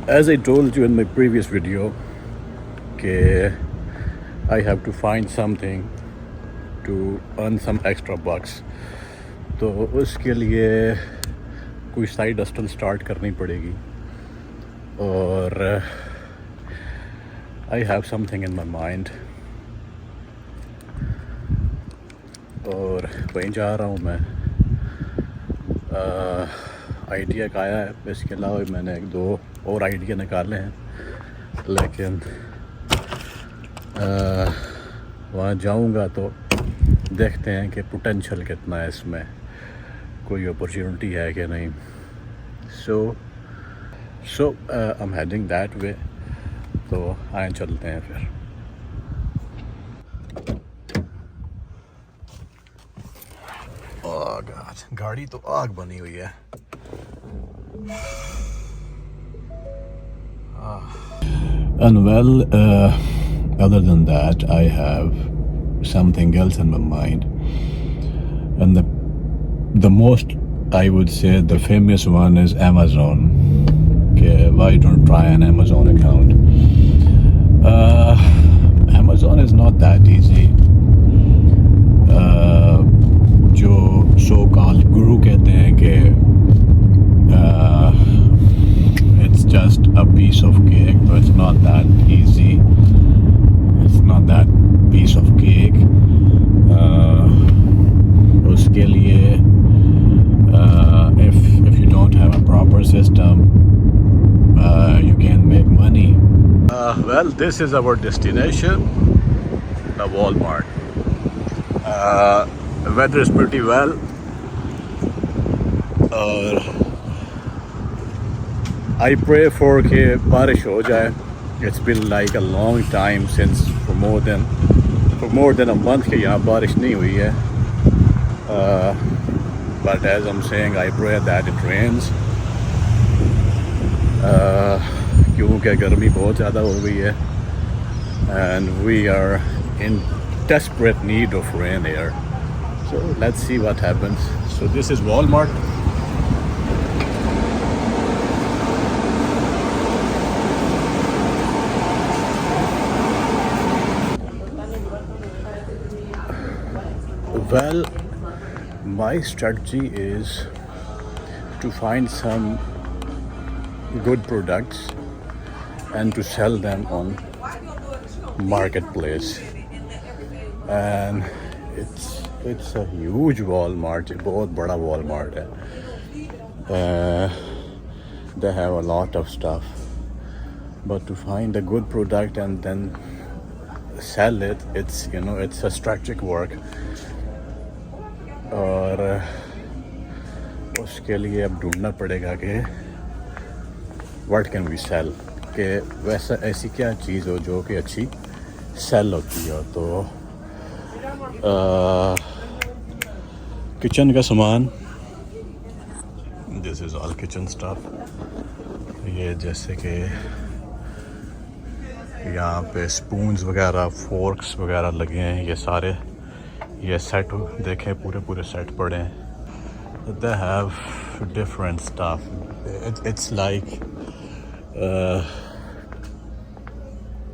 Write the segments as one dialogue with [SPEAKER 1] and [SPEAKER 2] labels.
[SPEAKER 1] As I told you in my previous video, कि I have to find something to earn some extra bucks. तो उसके लिए कोई side hustle start करनी पड़ेगी और I have something in my mind और वहीं जा रहा हूँ मैं. आइडिया का आया है, इसके अलावा मैंने एक दो और आइडिया निकाले हैं, लेकिन वहाँ जाऊँगा तो देखते हैं कि पोटेंशियल कितना है इसमें, कोई अपॉर्चुनिटी है कि नहीं. So I am heading that way. तो आए चलते हैं फिर. गाड़ी तो आग बनी हुई है. And well, other than that, I have something else in my mind, and the most, I would say, the famous one is Amazon. Okay, why don't try an Amazon account? Amazon is not that easy. जो सो call गुरु कहते हैं कि it's just a piece of cake, but it's not that easy. It's not that piece of cake. उसके लिए if you don't have a proper system, you can make money. Well, this is our destination, the Walmart. Weather is pretty well. I pray for कि बारिश हो जाए. It's been like a long time since for more than a month कि यहाँ बारिश नहीं हुई है. But as I'm saying, I pray that it rains. क्योंकि गर्मी बहुत ज़्यादा हो गई है, and we are in desperate need of rain here. So let's see what happens. So this is Walmart. Well, my strategy is to find some good products and to sell them on marketplace. And it's a huge Walmart. बहुत बड़ा Walmart है. They have a lot of stuff, but to find a good product and then sell it, it's a strategic work. और उसके लिए अब ढूंढना पड़ेगा कि what can we sell, कि वैसा ऐसी क्या चीज़ हो जो कि अच्छी सेल होती हो. तो किचन का सामान, this is all kitchen stuff. ये जैसे कि यहाँ पे स्पून्स वगैरह, फोर्क्स वगैरह लगे हैं. ये सारे ये सेट देखें, पूरे सेट पड़े हैं. They have different stuff. It's like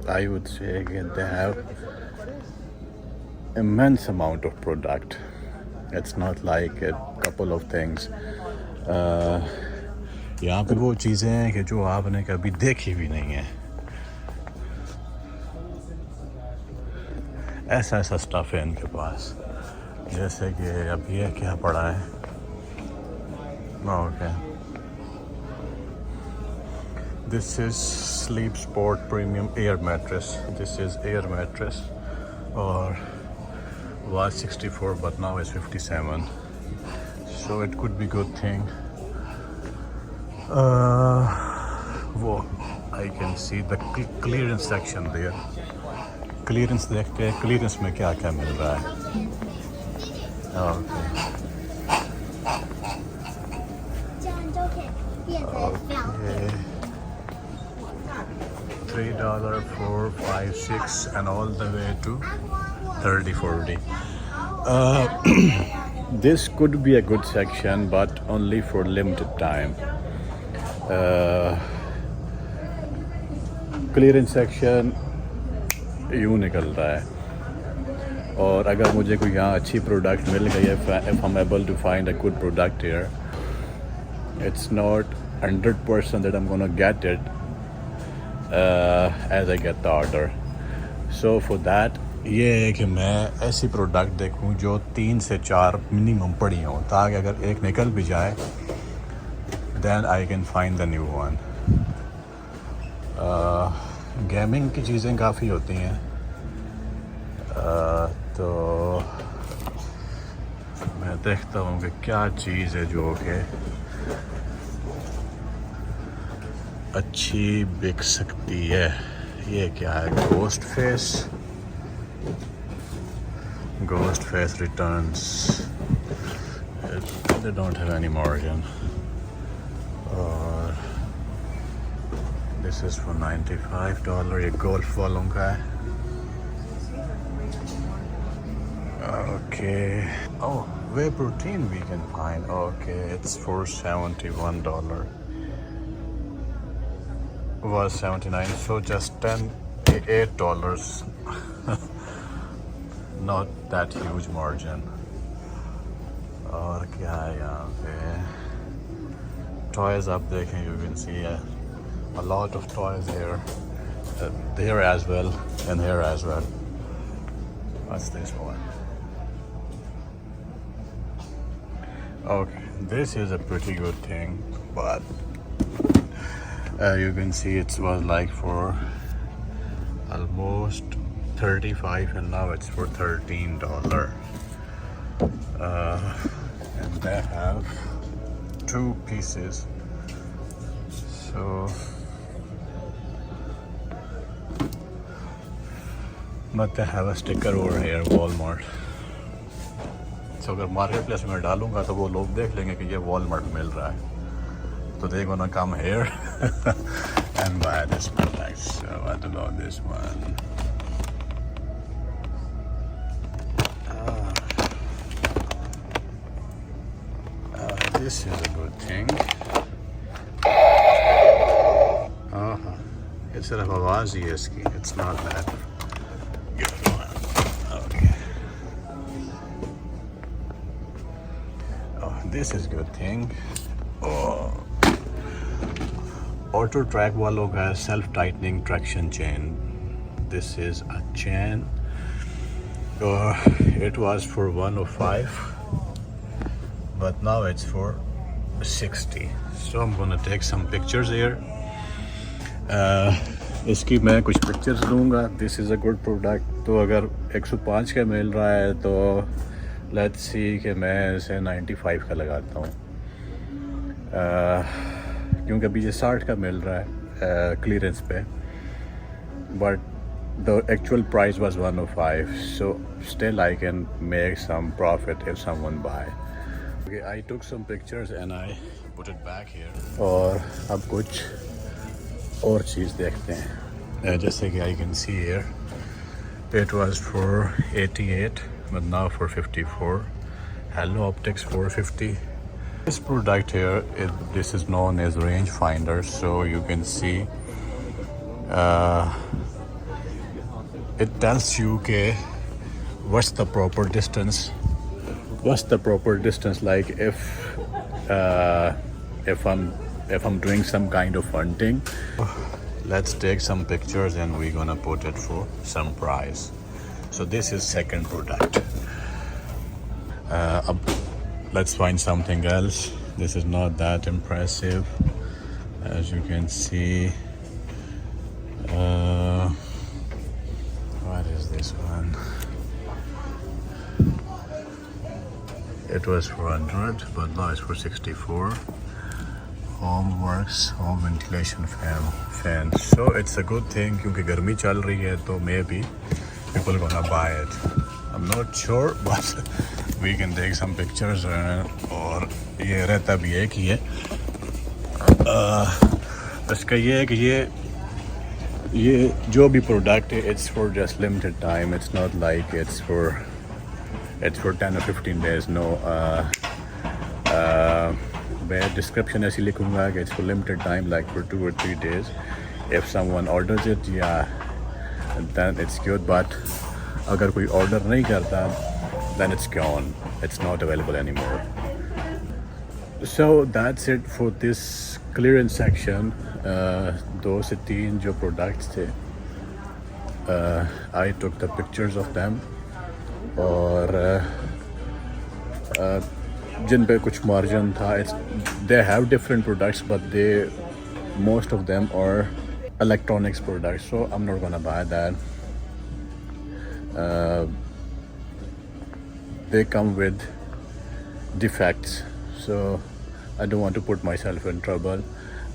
[SPEAKER 1] I would say they have immense amount of product. It's not like a couple of things. यहाँ पे वो चीज़ें हैं कि जो आपने कभी देखी भी नहीं है. ऐसा स्टफ़ है इनके पास. जैसे कि अब ये क्या पड़ा है. Okay, this is sleep spot premium air mattress. This is air mattress और was 64 but now is 57, so it could be good thing. वो I can see the clearance section there. Clearance देखते हैं क्लियरेंस में क्या क्या मिल रहा है. Okay, $3, $4, $5, $6 and all the way to 30, 40. This could be a good section, but only for limited time. Clearance section यूँ निकल रहा है। और अगर मुझे कोई यहाँ अच्छी प्रोडक्ट मिल गई है, if I am able to find a good product here, it's not 100% that I'm gonna get it as I get the order. So for that ये है कि मैं ऐसी प्रोडक्ट देखूं जो 3 से 4 मिनिमम पड़ी हों, ताकि अगर एक निकल भी जाए then I can find the new one. Gaming की चीज़ें काफ़ी होती हैं, तो मैं देखता हूँ कि क्या चीज़ है जो कि अच्छी बिक सकती है। ये क्या है? Ghost face returns, they don't have any margin. और दिस इज़ फॉर $95। ये गोल्फ वालों का है। Okay, oh, whey protein we can find. Okay, it's for $71, was 79, so just $8 not that huge margin. और क्या है यहाँ पे? टॉयज आप देखें, you can see a lot of toys here, there as well and here as well. What's this one? Okay, this is a pretty good thing, but you can see it was like for almost 35 and now it's for $13. And they have 2 pieces, so but they have a sticker over here, Walmart. So अगर market place में डालूंगा तो वो लोग देख लेंगे कि ये Walmart मिल रहा है, so they're gonna come here and buy this product. So I don't know this one. This is a good thing. It's सिर्फ आवाज़ ही है इसकी. It's not that good one. Okay. Oh, this is good thing. Oh. Auto Track वालों का self tightening traction chain. This is a chain. It was for $105, but now it's for $60. So I'm gonna take some pictures here. इसकी मैं कुछ pictures लूँगा. This is a good product. तो अगर 105 का मिल रहा है तो let's see कि मैं इसे 95 का लगाता हूँ, क्योंकि अभी ये 60 का मिल रहा है क्लियरेंस पे, but the actual price was 105, so still I can make some profit if someone buy. Okay, I took some pictures and I put it back here. और अब कुछ और चीज़ देखते हैं, जैसे कि I can see here it was for 88 but now for 54. Hello Optics 450. This product here, this is known as range finder, so you can see it tells you what's the proper distance, like if I'm doing some kind of hunting. Let's take some pictures and we're gonna put it for some price. So this is second product. Let's find something else. This is not that impressive, as you can see. What is this one? It was for 100, but now it's for 64. Homeworks, home ventilation fan. So it's a good thing क्योंकि गर्मी चल रही है, तो maybe people are gonna buy it. I'm not sure, but we can take some pictures. और ये रहता भी एक ही है, इसका ये है कि ये जो भी प्रोडक्ट है, it's for just limited time. It's not like it's for 10 or 15 days. No. मैं डिस्क्रिप्शन ऐसी लिखूंगा कि it's for limited time, like for 2 or 3 days. if someone orders it, yeah, then it's good. But अगर कोई order नहीं करता, then it's gone. It's not available anymore. So that's it for this clearance section. 2 से 3 जो products थे, I took the pictures of them. और जिन पे कुछ margin था, they have different products, but most of them are electronics products, so I'm not gonna buy that. They come with defects, so I don't want to put myself in trouble.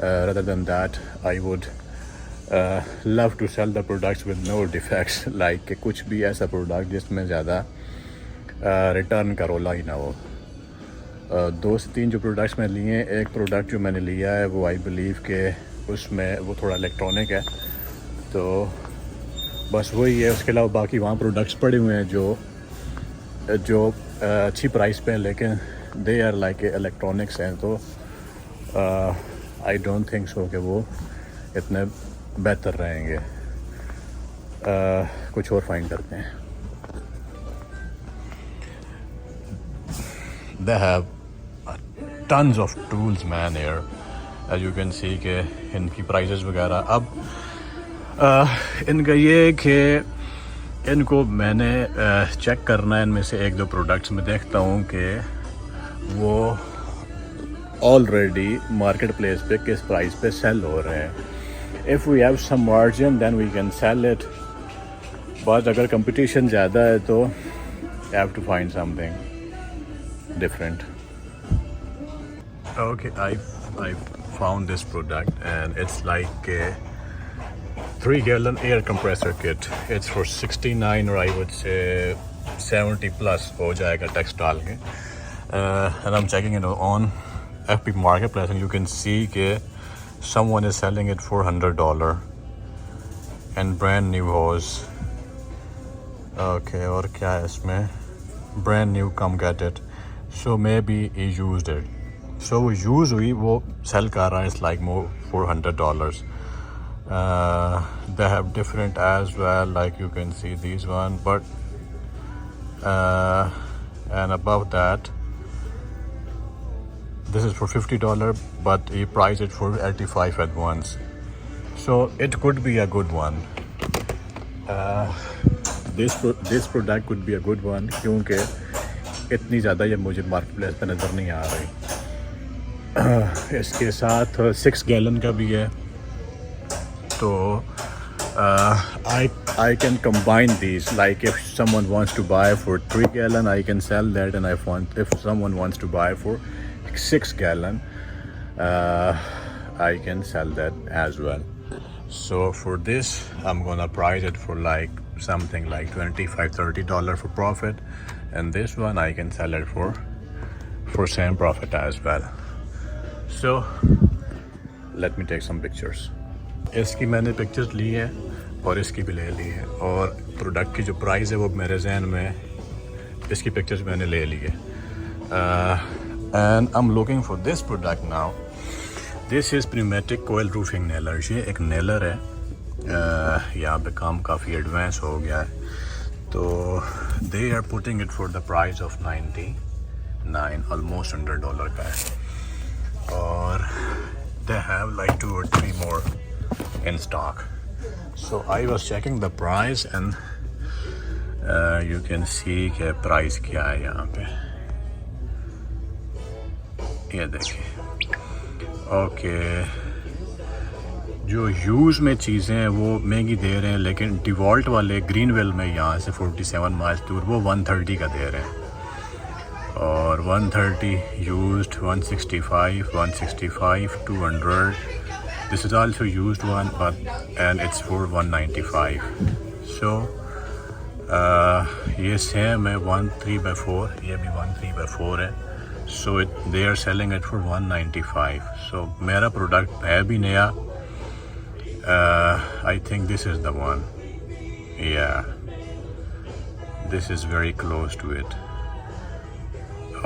[SPEAKER 1] Rather than that, I would love to sell the products with no defects, like कुछ भी ऐसा product जिसमें ज़्यादा return का रोला ही ना हो. 2 से 3 जो प्रोडक्ट्स मैंने लिए हैं, एक प्रोडक्ट जो मैंने लिया है वो आई बिलीव के उसमें वो थोड़ा इलेक्ट्रॉनिक है, तो बस वही है. उसके अलावा बाकी वहाँ प्रोडक्ट्स पड़े हुए हैं जो अच्छी प्राइस पे हैं, लेकिन दे आर लाइक इलेक्ट्रॉनिक्स हैं, तो आई डोंट थिंक सो कि वो इतने बेहतर रहेंगे. कुछ और फाइंड करते हैं. They have tons of tools, man, here. As you can see कि इनकी प्राइसेस वगैरह. अब इनका ये कि इनको मैंने चेक करना है. इनमें से 1-2 प्रोडक्ट्स में देखता हूँ कि वो ऑलरेडी मार्केट प्लेस पे किस प्राइस पे सेल हो रहे हैं. If we have some margin then we can sell it, but अगर कंपटीशन ज़्यादा है तो have to find something different. Okay, I found this product and it's like a 3-gallon air compressor kit. It's for $69 or I would say $70 plus हो जाएगा tax डाल के. And I'm checking it on FB Marketplace and you can see कि someone is selling it for $100 and brand new hose. Okay, और क्या है इसमें? Brand new, come get it. So maybe he used it. So वो use हुई वो cell कर रहा है. It's like more $400. They have different as well, like you can see these one, but and above that this is for $50, but he priced it for $85 at once. So it could be a good one. This product could be a good one क्योंकि इतनी ज़्यादा ये मुझे market place पर नज़र नहीं आ रही. इसके साथ 6 गैलन का भी है, तो I can combine these. Like if someone wants to buy for 3 gallon, I can sell that, and if someone wants to buy for 6 gallon, I can sell that as well. So for this, I'm gonna price it for like something like $25-30 for profit, and this one I can sell it for same profit as well. So let me take some pictures. इसकी मैंने pictures ली है और इसकी भी ले ली है, और product की जो प्राइस है वो मेरे जहन में, इसकी पिक्चर्स मैंने ले ली है. And I'm looking for this product now. This is pneumatic coil roofing nailer. ये एक नेलर है. यहाँ पे काम काफ़ी एडवांस हो गया है, तो they are putting it for the price of $99, almost $100 का है, और they have like 2 or 3 more in stock. So I was checking the price and you can see कि प्राइस क्या है यहाँ पे. ये देखिए. ओके, जो यूज़ में चीज़ें हैं वो महंगी दे रहे हैं, लेकिन डिवॉल्ट वाले ग्रीनवेल में यहाँ से 47 माइल्स दूर वो 130 का दे रहे हैं, और 130 used 165, 165, 200. This is also used one, and it's for 195. So ये सेम है 13/4, ये भी 13/4 है. So they are selling it for 195. So मेरा प्रोडक्ट है भी नया. I think this is the one. Yeah, this is very close to it.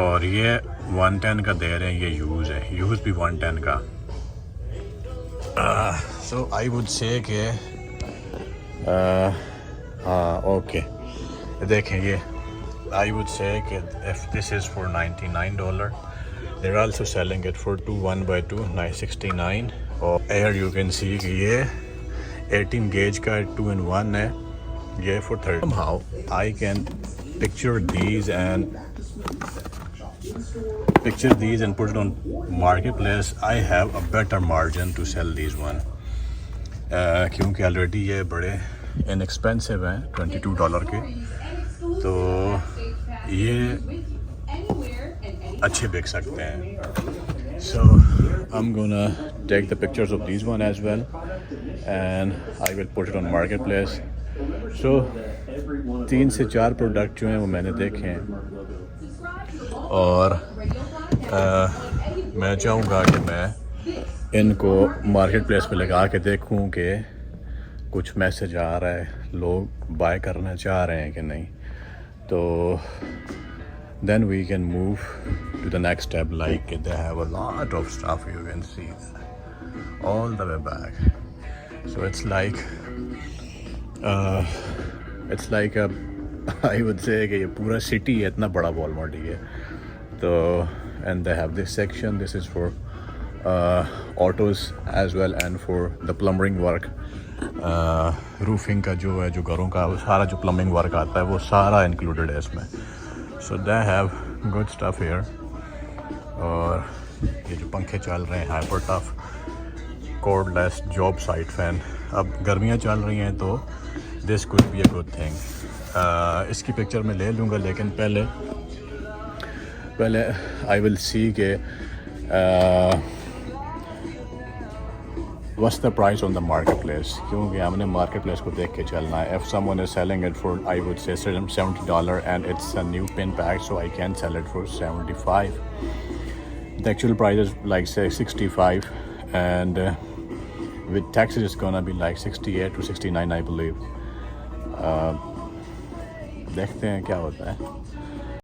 [SPEAKER 1] और ये 110 का दे रहे हैं. ये यूज़ है, यूज़ भी 110 का. So I would say कि हाँ ओके देखें ये I would say that if this is for $99, they're also selling it for 2 1x2 $969. और here you can see कि ये 18 gauge का 2-in-1 है, ये for 30. Somehow I can picture these and put it on marketplace. I have a better margin to sell these one. क्योंकि already ये बड़े inexpensive हैं $22 के, तो ये अच्छे बिक सकते हैं. So I'm gonna take the pictures of these one as well and I will put it on marketplace. So 3 से 4 प्रोडक्ट जो हैं वो मैंने देखे हैं और मैं चाहूँगा कि मैं इनको मार्केट प्लेस पे लगा के देखूं कि कुछ मैसेज आ रहा है, लोग बाय करना चाह रहे हैं कि नहीं. तो then we can move to the next step, like they have a lot of stuff, you can see that all the way back. So it's like a I would say कि ये पूरा सिटी है, इतना बड़ा Walmart ही है. तो and they have this section, this is for autos as well and for the plumbing work. Roofing का जो है, जो घरों का सारा जो plumbing work आता है वो सारा included है इसमें. So they have good stuff here. और ये जो पंखे चल रहे हैं Hyper Tough cordless job site fan. अब गर्मियाँ चल रही हैं तो this could be a good thing. इसकी पिक्चर मैं ले लूँगा, लेकिन पहले I will see के what's the price on the marketplace, क्योंकि हमने marketplace को देख के चलना है. If someone is selling it for I would say $70 and it's a new pin pack, so I can sell it for $75. The actual price is like say $65 and with taxes it's gonna be like $68 to $69 I believe. देखते हैं क्या होता है.